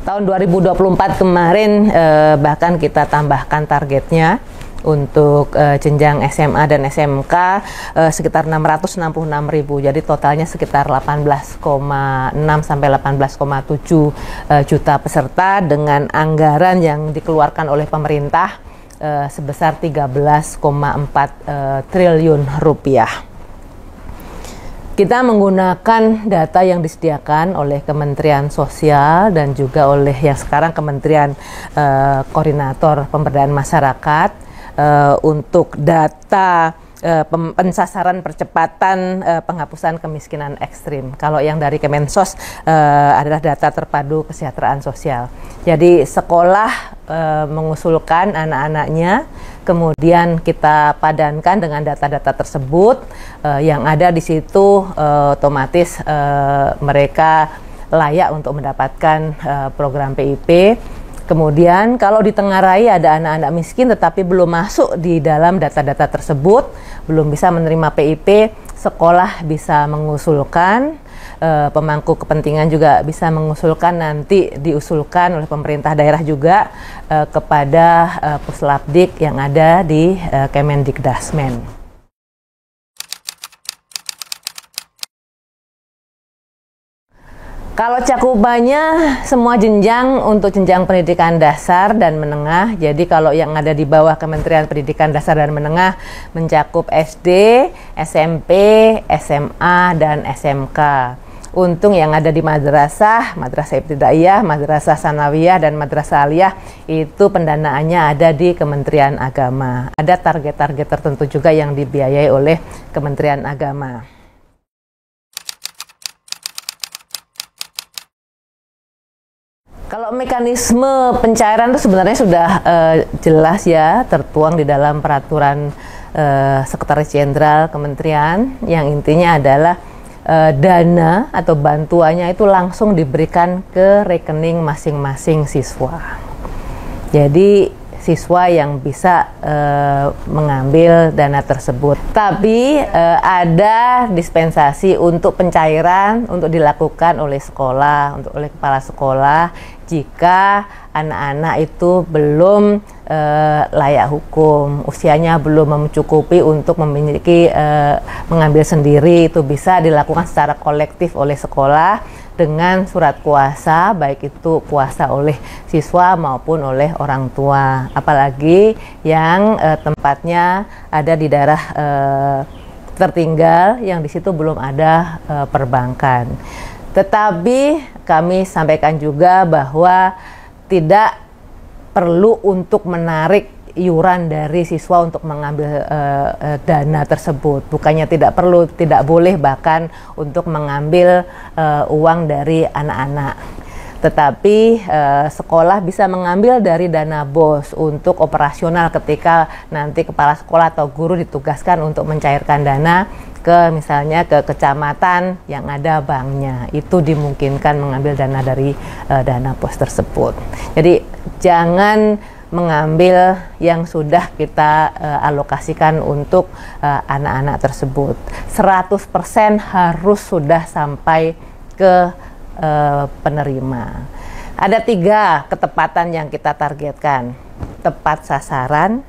Tahun 2024 kemarin bahkan kita tambahkan targetnya untuk jenjang SMA dan SMK sekitar 666.000. Jadi totalnya sekitar 18,6 sampai 18,7 juta peserta dengan anggaran yang dikeluarkan oleh pemerintah sebesar 13,4 triliun rupiah. Kita menggunakan data yang disediakan oleh Kementerian Sosial dan juga oleh yang sekarang Kementerian Koordinator Pemberdayaan Masyarakat untuk data pensasaran percepatan penghapusan kemiskinan ekstrim. Kalau yang dari Kemensos adalah data terpadu kesejahteraan sosial. Jadi sekolah mengusulkan anak-anaknya, kemudian kita padankan dengan data-data tersebut yang ada di situ, otomatis mereka layak untuk mendapatkan program PIP. Kemudian kalau di Tengarai ada anak-anak miskin tetapi belum masuk di dalam data-data tersebut, belum bisa menerima PIP, sekolah bisa mengusulkan, pemangku kepentingan juga bisa mengusulkan, nanti diusulkan oleh pemerintah daerah juga kepada Puslapdik yang ada di Kemendikdasmen. Kalau cakupannya semua jenjang untuk jenjang pendidikan dasar dan menengah, jadi kalau yang ada di bawah Kementerian Pendidikan Dasar dan Menengah mencakup SD, SMP, SMA, dan SMK. Untung yang ada di madrasah ibtidaiyah, madrasah sanawiyah, dan madrasah aliyah itu pendanaannya ada di Kementerian Agama. Ada target-target tertentu juga yang dibiayai oleh Kementerian Agama. Kalau mekanisme pencairan itu sebenarnya sudah jelas ya, tertuang di dalam peraturan Sekretaris Jenderal Kementerian, yang intinya adalah dana atau bantuannya itu langsung diberikan ke rekening masing-masing siswa. Jadi siswa yang bisa mengambil dana tersebut. Tapi ada dispensasi untuk pencairan untuk dilakukan oleh sekolah, oleh kepala sekolah jika anak-anak itu belum layak hukum, usianya belum mencukupi untuk memiliki mengambil sendiri, itu bisa dilakukan secara kolektif oleh sekolah dengan surat kuasa, baik itu kuasa oleh siswa maupun oleh orang tua, apalagi yang tempatnya ada di daerah tertinggal yang di situ belum ada perbankan. Tetapi kami sampaikan juga bahwa tidak perlu untuk menarik iuran dari siswa untuk mengambil dana tersebut. Bukannya tidak perlu, tidak boleh bahkan untuk mengambil uang dari anak-anak. Tetapi sekolah bisa mengambil dari dana BOS untuk operasional ketika nanti kepala sekolah atau guru ditugaskan untuk mencairkan dana ke misalnya ke kecamatan yang ada banknya. Itu dimungkinkan mengambil dana dari dana BOS tersebut. Jadi jangan mengambil yang sudah kita alokasikan untuk anak-anak tersebut. 100% harus sudah sampai ke penerima. Ada 3 ketepatan yang kita targetkan: tepat sasaran,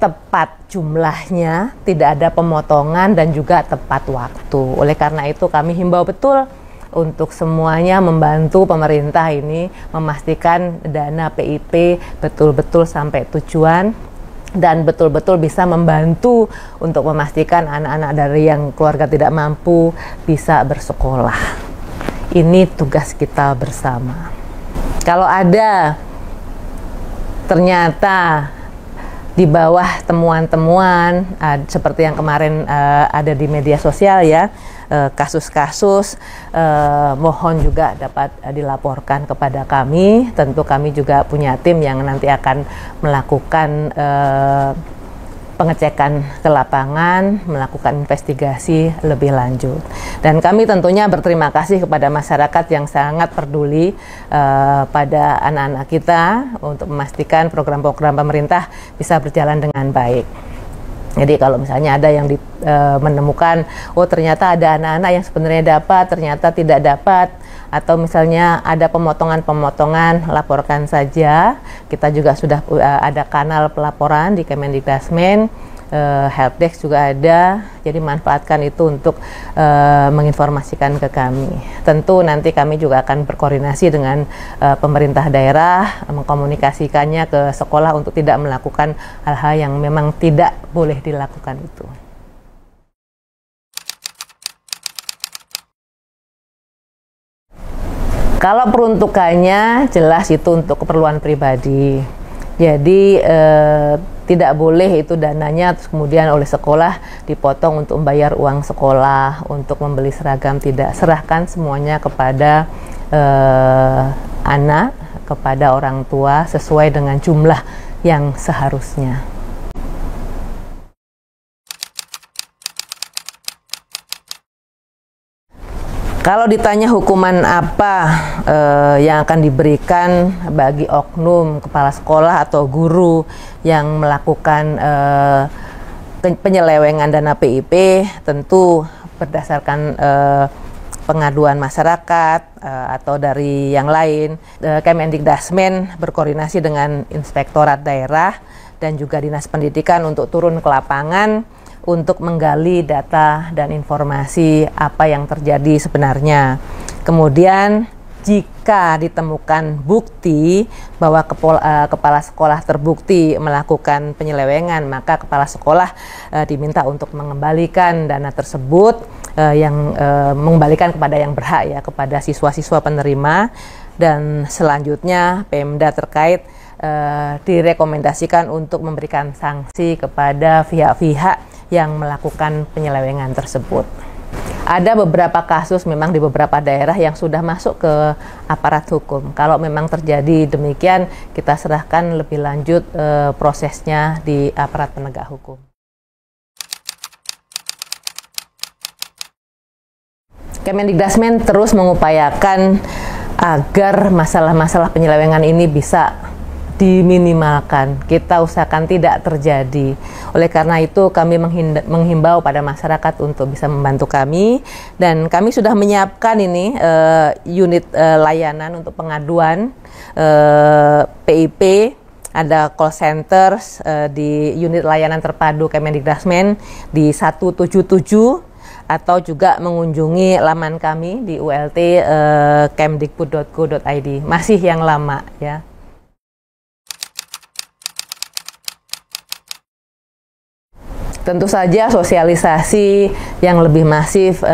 tepat jumlahnya, tidak ada pemotongan, dan juga tepat waktu. Oleh karena itu kami himbau betul untuk semuanya membantu pemerintah ini memastikan dana PIP betul-betul sampai tujuan dan betul-betul bisa membantu untuk memastikan anak-anak dari yang keluarga tidak mampu bisa bersekolah. Ini tugas kita bersama. Kalau ada ternyata di bawah temuan-temuan seperti yang kemarin ada di media sosial ya, kasus-kasus, mohon juga dapat dilaporkan kepada kami. Tentu kami juga punya tim yang nanti akan melakukan pengecekan ke lapangan, melakukan investigasi lebih lanjut. Dan kami tentunya berterima kasih kepada masyarakat yang sangat peduli pada anak-anak kita untuk memastikan program-program pemerintah bisa berjalan dengan baik. Jadi kalau misalnya ada yang menemukan, oh ternyata ada anak-anak yang sebenarnya dapat, ternyata tidak dapat, atau misalnya ada pemotongan-pemotongan, laporkan saja. Kita juga sudah ada kanal pelaporan di Kemendikdasmen, helpdesk juga ada, jadi manfaatkan itu untuk menginformasikan ke kami. Tentu nanti kami juga akan berkoordinasi dengan pemerintah daerah, mengkomunikasikannya ke sekolah untuk tidak melakukan hal-hal yang memang tidak boleh dilakukan itu. Kalau peruntukannya jelas itu untuk keperluan pribadi. Jadi tidak boleh itu dananya terus kemudian oleh sekolah dipotong untuk membayar uang sekolah, untuk membeli seragam, tidak. Serahkan semuanya kepada anak, kepada orang tua sesuai dengan jumlah yang seharusnya. Kalau ditanya hukuman apa yang akan diberikan bagi oknum kepala sekolah atau guru yang melakukan penyelewengan dana PIP, tentu berdasarkan pengaduan masyarakat atau dari yang lain, Kemendikdasmen berkoordinasi dengan Inspektorat Daerah dan juga Dinas Pendidikan untuk turun ke lapangan untuk menggali data dan informasi apa yang terjadi sebenarnya. Kemudian jika ditemukan bukti bahwa kepala sekolah terbukti melakukan penyelewengan, maka kepala sekolah diminta untuk mengembalikan dana tersebut, mengembalikan kepada yang berhak, ya, kepada siswa-siswa penerima, dan selanjutnya Pemda terkait direkomendasikan untuk memberikan sanksi kepada pihak-pihak yang melakukan penyelewengan tersebut. Ada beberapa kasus memang di beberapa daerah yang sudah masuk ke aparat hukum. Kalau memang terjadi demikian, kita serahkan lebih lanjut prosesnya di aparat penegak hukum. Kemendikdasmen terus mengupayakan agar masalah-masalah penyelewengan ini bisa diminimalkan, kita usahakan tidak terjadi. Oleh karena itu kami menghimbau pada masyarakat untuk bisa membantu kami, dan kami sudah menyiapkan ini unit layanan untuk pengaduan PIP. Ada call center di unit layanan terpadu Kemendikdasmen di 177, atau juga mengunjungi laman kami di ULT kemdikbud.go.id, masih yang lama, ya. Tentu saja sosialisasi yang lebih masif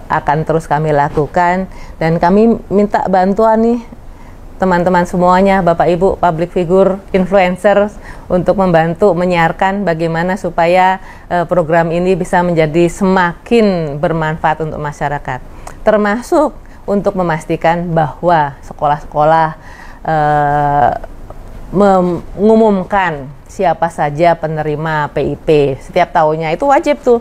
akan terus kami lakukan, dan kami minta bantuan nih teman-teman semuanya, Bapak Ibu, public figure, influencer, untuk membantu menyiarkan bagaimana supaya program ini bisa menjadi semakin bermanfaat untuk masyarakat, termasuk untuk memastikan bahwa sekolah-sekolah mengumumkan siapa saja penerima PIP setiap tahunnya. Itu wajib tuh,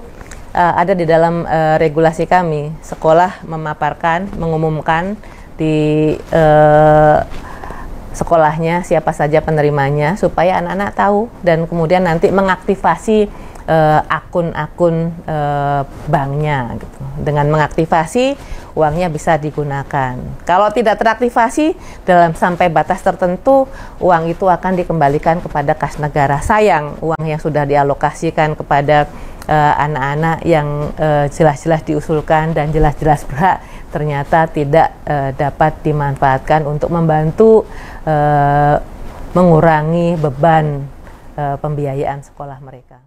ada di dalam regulasi kami. Sekolah memaparkan, mengumumkan di sekolahnya siapa saja penerimanya, supaya anak-anak tahu dan kemudian nanti mengaktifasi akun-akun banknya gitu. Dengan mengaktifasi, uangnya bisa digunakan. Kalau tidak teraktivasi dalam sampai batas tertentu, uang itu akan dikembalikan kepada kas negara. Sayang, uang yang sudah dialokasikan kepada anak-anak yang jelas-jelas diusulkan dan jelas-jelas berhak, ternyata tidak dapat dimanfaatkan untuk membantu mengurangi beban pembiayaan sekolah mereka.